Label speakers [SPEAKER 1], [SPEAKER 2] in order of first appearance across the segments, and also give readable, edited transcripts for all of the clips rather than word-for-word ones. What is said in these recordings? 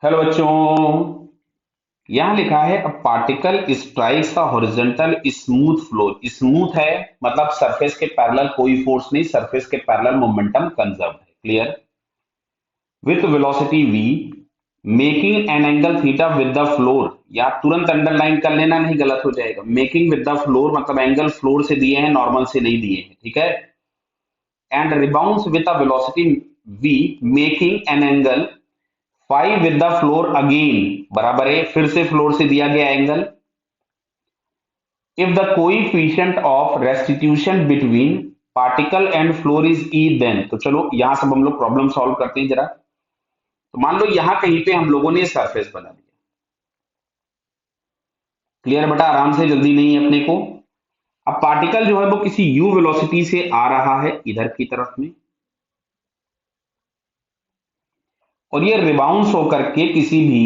[SPEAKER 1] Hello बच्चों। यहां लिखा है a particle strikes a horizontal smooth floor. Smooth है मतलब सरफेस के पैरेलल कोई फोर्स नहीं, सरफेस के पैरेलल मोमेंटम कंजर्व है। Clear. With velocity v making an angle theta with the floor. या तुरंत अंडरलाइन कर लेना, नहीं गलत हो जाएगा। मेकिंग विद द फ्लोर मतलब एंगल फ्लोर से दिए हैं, नॉर्मल से नहीं दिए हैं। ठीक है। And rebounds with the velocity v making an angle five with the floor again बराबर है, फिर से फ्लोर से दिया गया angle. If the coefficient of restitution between particle and floor is e, then तो चलो यहां से हम लोग प्रॉब्लम सॉल्व करते हैं जरा। तो मान लो यहां कहीं पे हम लोगों ने सरफेस बना दिया। क्लियर बेटा, आराम से, जल्दी नहीं है अपने को। अब पार्टिकल जो है वो किसी यू वेलोसिटी से आ रहा है इधर की तरफ में, और ये रिबाउंस होकर के किसी भी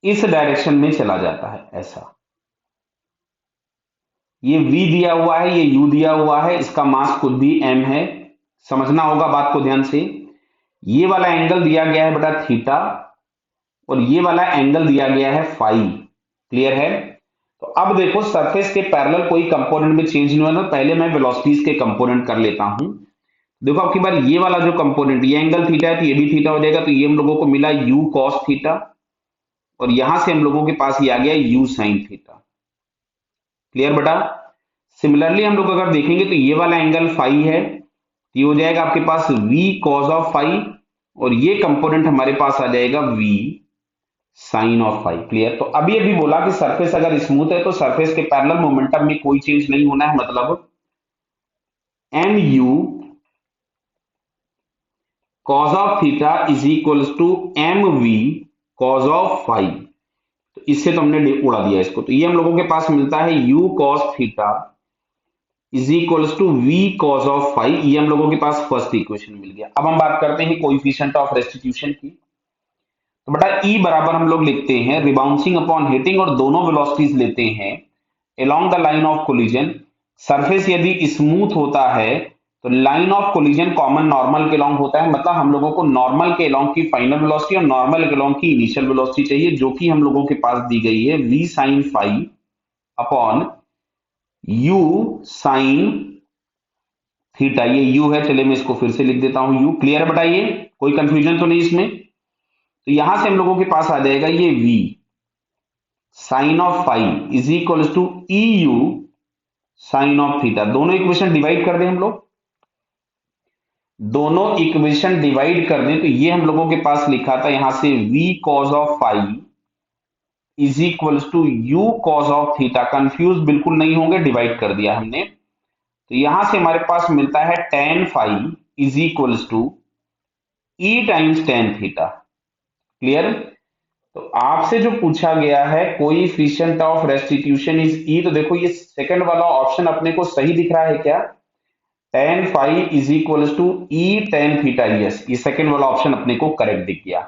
[SPEAKER 1] इस डायरेक्शन में चला जाता है ऐसा। ये v दिया हुआ है, ये u दिया हुआ है, इसका मास खुद भी m है। समझना होगा बात को ध्यान से। ये वाला एंगल दिया गया है बेटा थीटा, और ये वाला एंगल दिया गया है फाई। क्लियर है। तो अब देखो सरफेस के पैरेलल कोई कंपोनेंट में चेंज नहीं हुआ था। पहले मैं वेलोसिटीज के कंपोनेंट कर लेता हूं। देखो अब की बार ये वाला जो कंपोनेंट, ये एंगल थीटा है तो ये भी थीटा हो जाएगा, तो ये हम लोगों को मिला u cos थीटा, और यहां से हम लोगों के पास ये आ गया u sin थीटा। क्लियर बेटा। सिमिलरली हम लोग अगर देखेंगे तो ये वाला एंगल फाई है, तो ये हो जाएगा आपके पास v cos ऑफ फाई, और ये कंपोनेंट हमारे पास आ जाएगा v sin of phi. Clear. तो अभी अभी बोला कि सरफेस अगर स्मूथ है तो सरफेस के पैरेलल मोमेंटम में कोई चेंज नहीं होना है, मतलब mu cos of theta is equals to mv cos of phi. तो इससे तो हमने उड़ा दिया इसको, तो ये हम लोगों के पास मिलता है u cos theta is equals to v cos of phi. ये हम लोगों के पास फर्स्ट इक्वेशन मिल गया। अब हम बात करते हैं कोएफिशिएंट ऑफ रेस्टिट्यूशन की। तो बेटा E बराबर हम लोग लिखते हैं रिबाउंसिंग अपॉन हिटिंग, और दोनों वेलोसिटीज लेते हैं along the line of collision. Surface यदि स्मूथ होता है तो line of collision common normal के लॉन्ग होता है, मतलब हम लोगों को नॉर्मल के लॉन्ग की फाइनल वेलोसिटी और नॉर्मल के लॉन्ग की इनिशियल वेलोसिटी चाहिए, जो कि हम लोगों के पास दी गई है v sin phi upon u sin theta. ये u है, चलिए मैं इसको फिर से लिख देता हूं u। क्लियर बताइए, कोई कंफ्यूजन तो नहीं इसमें। तो यहां से हम लोगों के पास आ जाएगा ये v sine of phi is equals to e you sine of theta. दोनों इक्वेशन डिवाइड कर दें हम लोग, दोनों इक्वेशन डिवाइड कर दें तो ये हम लोगों के पास लिखा था यहां से v cos of phi is equals to u cos of theta. Confuse बिल्कुल नहीं होंगे, डिवाइड कर दिया हमने। तो यहां से हमारे पास मिलता है tan phi is equals to e times tan theta. Clear. तो आपसे जो पूछा गया है coefficient of restitution is e, तो देखो ये सेकंड वाला ऑप्शन अपने को सही दिख रहा है क्या? tan phi is equals to e tan theta. Yes, ये सेकंड वाला ऑप्शन अपने को करेक्ट दिख गया।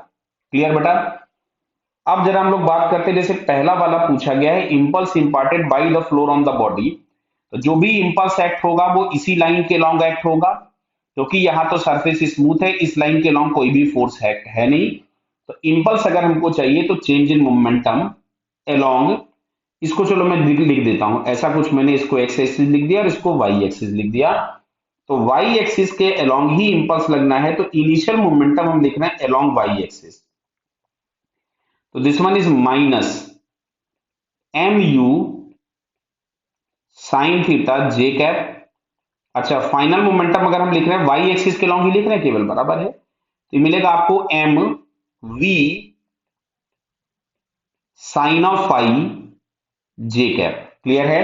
[SPEAKER 1] क्लियर बेटा। अब जरा हम लोग बात करते हैं, जैसे पहला वाला पूछा गया है impulse imparted by the floor on the body. तो जो भी इंपल्स एक्ट होगा वो इसी लाइन के लॉन्ग एक्ट होगा, क्योंकि यहाँ तो सरफेस स्मूथ है, इस लाइन के लॉन्ग कोई भी फोर्स एक्ट है नहीं। तो इंपल्स अगर हमको चाहिए तो चेंज इन मोमेंटम अलोंग, इसको चलो मैं लिख देता हूं ऐसा कुछ, मैंने इसको एक्स एक्सिस लिख दिया और इसको वाई एक्सिस लिख दिया। तो वाई एक्सिस के अलोंग ही इंपल्स लगना है, तो इनिशियल मोमेंटम हम लिख रहे हैं अलोंग वाई एक्सिस। तो this one is minus m u sine theta J cap. अच्छा, फाइनल मोमेंटम अगर हम लिख रहे हैं वाई एक्सिस के लॉन्ग ही लिख रहे हैं केवल, बराबर है, तो मिलेगा आपको m v sine of phi j cap. Clear है।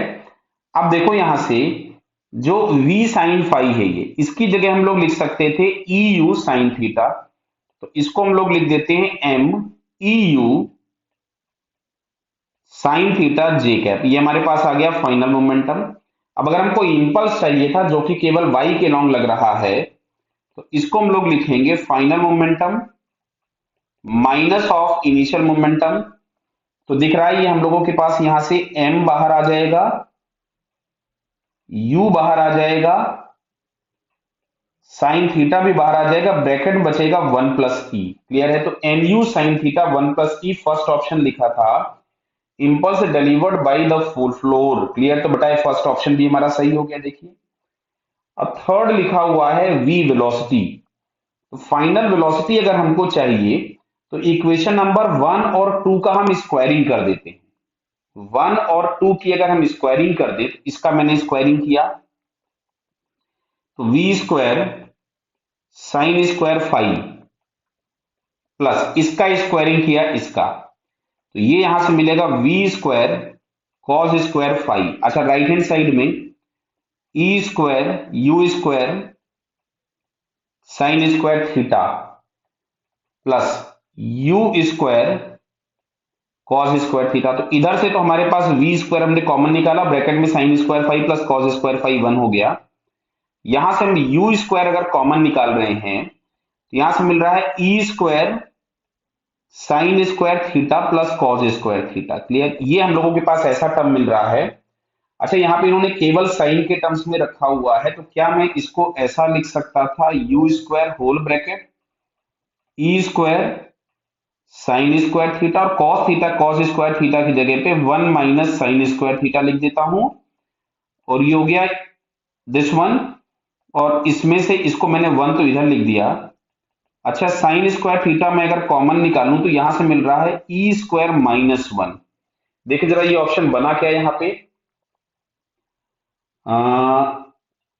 [SPEAKER 1] अब देखो यहां से जो v साइन फाई है, ये इसकी जगह हम लोग लिख सकते थे ई यू साइन थीटा, तो इसको हम लोग लिख देते हैं M E you sine theta J cap. ये हमारे पास आ गया फाइनल मोमेंटम। अब अगर हमको इंपल्स चाहिए था जो कि केवल y के लॉन्ग लग रहा है, तो इसको हम लोग लिखेंगे final momentum minus of initial momentum. तो दिख रहा है ये हम लोगों के पास यहां से m बाहर आ जाएगा, u बाहर आ जाएगा, साइन थीटा भी बाहर आ जाएगा, ब्रैकेट में बचेगा 1 प्लस ई। क्लियर है? तो n u sine theta 1 plus e first option लिखा था। Impulse delivered by the full floor. Clear? तो बेटा फर्स्ट ऑप्शन भी हमारा सही हो गया। देखिए अब थर्ड लिखा हुआ है वी वेलोसिटी। तो फाइनल वेलोसिटी अगर हमको चाहिए तो इक्वेशन नंबर 1 और 2 का हम स्क्वायरिंग कर देते हैं। 1 और 2 की अगर हम स्क्वायरिंग कर दे, तो इसका मैंने स्क्वायरिंग किया तो V square sine square five plus इसका स्क्वायरिंग किया इसका, तो ये यहां से मिलेगा V square cos square five. अच्छा राइट हैंड साइड में E square U square sine square theta plus U square cos square theta. तो इधर से तो हमारे पास वी स्क्वायर हमने कॉमन निकाला, ब्रैकेट में sine square five plus cos square five 1 हो गया। यहां से हम यू स्क्वायर अगर कॉमन निकाल रहे हैं तो यहां से मिल रहा है E square sine square theta plus cos square theta. Clear? ये हम लोगों के पास ऐसा टर्म मिल रहा है। अच्छा यहाँ पे इन्होंने केवल साइन के टर्म्स में रखा हुआ है, तो क्या मैं इसको ऐसा लिख सकता था u square whole bracket e square sine square theta और कॉस स्क्वायर थीटा की जगह पे 1 माइनस साइन स्क्वायर थीटा लिख देता हूं, और ये हो गया दिस वन, और इसमें से इसको मैंने 1 तो इधर लिख दिया। अच्छा साइन स्क्वायर थीटा में अगर कॉमन निकालूं तो यहां से मिल रहा है ई स्क्वायर माइनस 1। देखिए जरा ये ऑप्शन बना क्या यहाँ पे?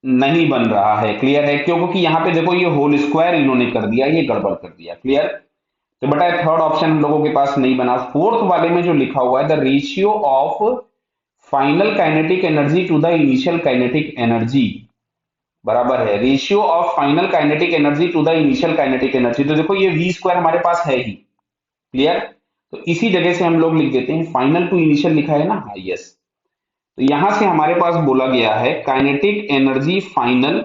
[SPEAKER 1] नहीं बन रहा है। क्लियर है? क्यों? क्योंकि यहाँ पे देखो ये होल स्क्वायर इन्होंने कर दिया, ये गड़बड़ कर दिया। क्लियर? तो बेटा थर्ड ऑप्शन हम लोगों के पास नहीं बना। फोर्थ वाले में जो लिखा हुआ है the ratio of final kinetic energy to the initial kinetic energy बराबर है ratio of final kinetic energy to the initial kinetic energy. तो देखो ये वी स्क्वायर हमारे पास है ही। क्लियर? तो इसी जगह से हम लोग लिख देते हैं फाइनल टू इनिशियल लिखा है ना, हाँ यस। तो यहां से हमारे पास बोला गया है kinetic energy final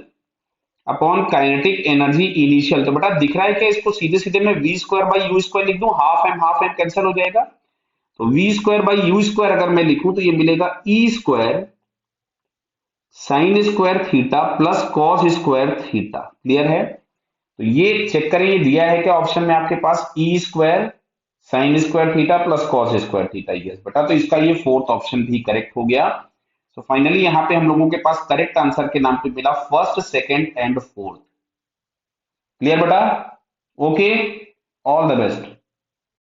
[SPEAKER 1] upon kinetic energy initial. तो बेटा दिख रहा है क्या? इसको सीधे सीधे मैं V square by U square लिख दूं, हाफ एम कैंसिल हो जाएगा। तो V square by U square अगर मैं लिखूं तो ये मिलेगा E square sine square theta plus cos square theta. Clear है? तो ये चेक करें, ये दिया है क्या ऑप्शन में आपके पास E square sine square theta plus cos square theta. Yes बेटा, तो इसका ये फोर्थ ऑप्शन भी करेक्ट हो गया। तो फाइनली यहाँ पे हम लोगों के पास करेक्ट आंसर के नाम पे मिला first, second and fourth. Clear बेटा? Okay, all the best.